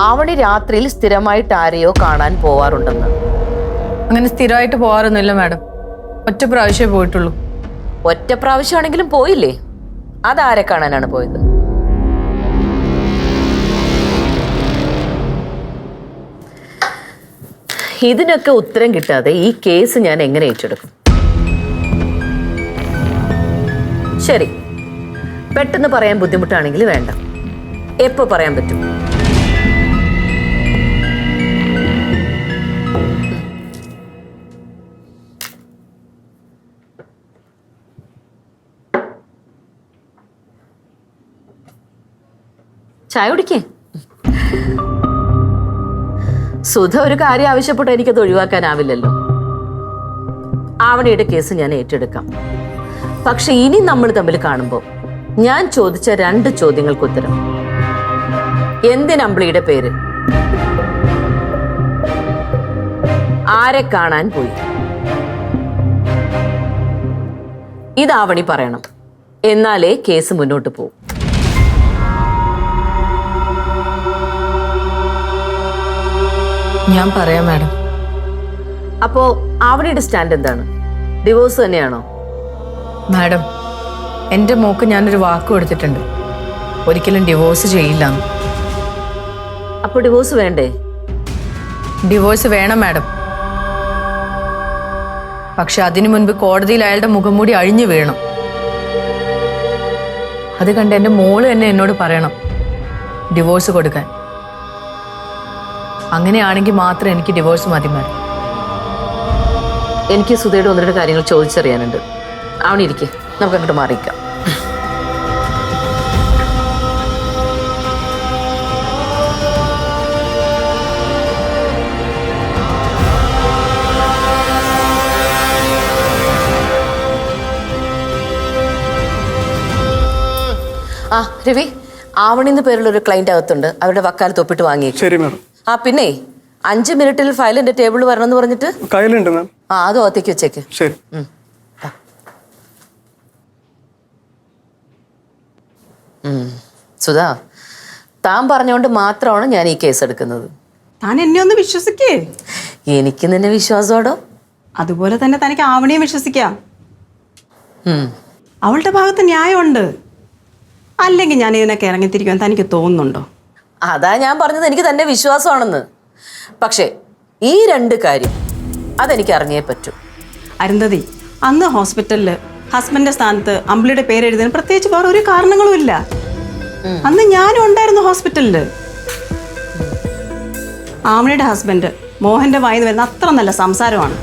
ആവണി രാത്രിയിൽ സ്ഥിരമായിട്ട് ആരെയോ കാണാൻ പോവാറുണ്ടെന്ന്. അങ്ങനെ സ്ഥിരമായിട്ട് പോവാറൊന്നുമില്ല മാഡം. ഒറ്റ പ്രാവശ്യമേ പോയിട്ടുള്ളൂ. ഒറ്റ പ്രാവശ്യമാണെങ്കിലും പോയില്ലേ? അതാരെ കാണാനാണ് പോയത്? ഇതിനൊക്കെ ഉത്തരം കിട്ടാതെ ഈ കേസ് ഞാൻ എങ്ങനെ ഏറ്റെടുക്കും? ശരി, പെട്ടെന്ന് പറയാൻ ബുദ്ധിമുട്ടാണെങ്കിൽ വേണ്ട. എപ്പോ പറയാൻ പറ്റും? ചായ കുടിക്കേ. സുധ ഒരു കാര്യം ആവശ്യപ്പെട്ട് എനിക്കത് ഒഴിവാക്കാനാവില്ലല്ലോ. ആവണിയുടെ കേസ് ഞാൻ ഏറ്റെടുക്കാം. പക്ഷെ ഇനി നമ്മൾ തമ്മിൽ കാണുമ്പോൾ ഞാൻ ചോദിച്ച 2 ചോദ്യങ്ങൾക്ക് ഉത്തരം. എന്തിനമ്പിളിയുടെ പേര്? ആരെ കാണാൻ പോയി? ഇത് ആവണി പറയണം. എന്നാലേ കേസ് മുന്നോട്ട് പോകും. ഞാൻ പറയാം മാഡം. അപ്പോ ആവണിയുടെ സ്റ്റാൻഡ് എന്താണ്? ഡിവോഴ്സ് തന്നെയാണോ? മാഡം, എൻ്റെ മോക്ക് ഞാനൊരു വാക്ക് കൊടുത്തിട്ടുണ്ട്, ഒരിക്കലും ഡിവോഴ്സ് ചെയ്യില്ല. അപ്പൊ ഡിവോഴ്സ് വേണ്ടേ? ഡിവോഴ്സ് വേണം മാഡം. പക്ഷെ അതിനു മുൻപ് കോടതിയിൽ അയാളുടെ മുഖം മൂടി അഴിഞ്ഞു വീഴണം. അത് കണ്ട് എൻ്റെ മോള് തന്നെ എന്നോട് പറയണം ഡിവോഴ്സ് കൊടുക്കാൻ. അങ്ങനെയാണെങ്കിൽ മാത്രം എനിക്ക് ഡിവോഴ്സ് മതി മാഡം. എനിക്ക് സുധയുടെ 1-2 കാര്യങ്ങൾ ചോദിച്ചറിയാനുണ്ട്. ആവണി ഇരിക്കെ, നമുക്ക് അങ്ങോട്ട് മാറിയിക്കാം. ആ രവി, ആവണിന്ന് പേരുള്ള ഒരു ക്ലയന്റ് അകത്തുണ്ട്. അവരുടെ വക്കാലത്ത് ഒപ്പിട്ട് വാങ്ങിയേക്കും. ശരി മാഡം. ആ പിന്നെ 5 മിനിറ്റിൽ ഫയൽ എന്റെ ടേബിളിൽ വരണമെന്ന് പറഞ്ഞിട്ട് കയ്യിലുണ്ട് മാം. ആ അത് ഒത്തേക്ക് വെച്ചേക്ക്. ശരി. സുധാ, താൻ പറഞ്ഞുകൊണ്ട് മാത്രമാണ് ഞാൻ ഈ കേസ് എടുക്കുന്നത്. താൻ എന്നെ ഒന്ന് വിശ്വസിക്കേ. എനിക്ക് നിന്നെ വിശ്വാസമാടോ? അതുപോലെ തന്നെ തനിക്ക് ആവണിയെ വിശ്വസിക്കാം. അവളുടെ ഭാഗത്ത് ന്യായമുണ്ട്. അല്ലെങ്കിൽ ഞാൻ ഇതിനൊക്കെ ഇറങ്ങിത്തിരിക്കുവാൻ തനിക്ക് തോന്നുന്നുണ്ടോ? അതാ ഞാൻ പറഞ്ഞത് എനിക്ക് തന്നെ വിശ്വാസമാണെന്ന്. പക്ഷേ ഈ 2 കാര്യം അതെനിക്ക് അറിഞ്ഞേ പറ്റൂ. അരുന്ധതി, അന്ന് ഹോസ്പിറ്റലിൽ ഹസ്ബൻഡിന്റെ സ്ഥാനത്ത് അമ്പിളിയുടെ പേര് എഴുതാൻ പ്രത്യേകിച്ച് വേറെ ഒരു കാരണങ്ങളും ഇല്ല. അന്ന് ഞാനും ഉണ്ടായിരുന്നു ഹോസ്പിറ്റലിൽ. ആവണിയുടെ ഹസ്ബൻഡ് മോഹന്റെ വായിന്ന് വരുന്ന അത്ര നല്ല സംസാരമാണ്.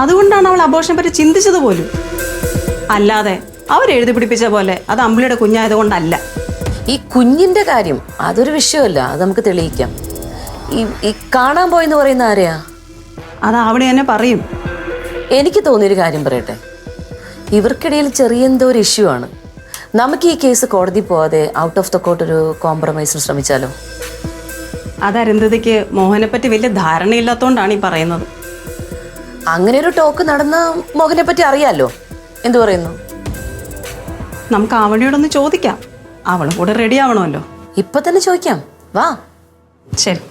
അതുകൊണ്ടാണ് അവൾ അബോർഷനെ പറ്റി ചിന്തിച്ചത് പോലും. അല്ലാതെ അവരെഴുതി പിടിപ്പിച്ച പോലെ അത് അമ്പിളിയുടെ കുഞ്ഞായതുകൊണ്ടല്ല. ഈ കുഞ്ഞിന്റെ കാര്യം അതൊരു വിഷയമല്ല, അത് നമുക്ക് തെളിയിക്കാം. ഈ കാണാൻ പോയെന്ന് പറയുന്ന ആരെയാ? അത് ആവണി തന്നെ പറയും. എനിക്ക് തോന്നിയൊരു കാര്യം പറയട്ടെ. ഇവർക്കിടയിൽ ചെറിയ എന്തോ ഒരു ഇഷ്യൂ ആണ്. നമുക്ക് ഈ കേസ് കോടതി പോവാതെ ഔട്ട് ഓഫ് ദ കോർട്ട് ഒരു കോംപ്രമൈസിന് ശ്രമിച്ചാലോ? അത് അരുന്ധതിക്ക് മോഹനെ പറ്റി വലിയ ധാരണയില്ലാത്തതുകൊണ്ടാണ് ഈ പറയുന്നത്. അങ്ങനെ ഒരു ടോക്ക് നടന്ന മോഹനെ പറ്റി അറിയാലോ. എന്തു പറയുന്നു? നമുക്ക് ആവണിയോടൊന്ന് ചോദിക്കാം. അവളും കൂടെ റെഡി ആവണമല്ലോ. ഇപ്പൊ തന്നെ ചോദിക്കാം. വാ. ശരി.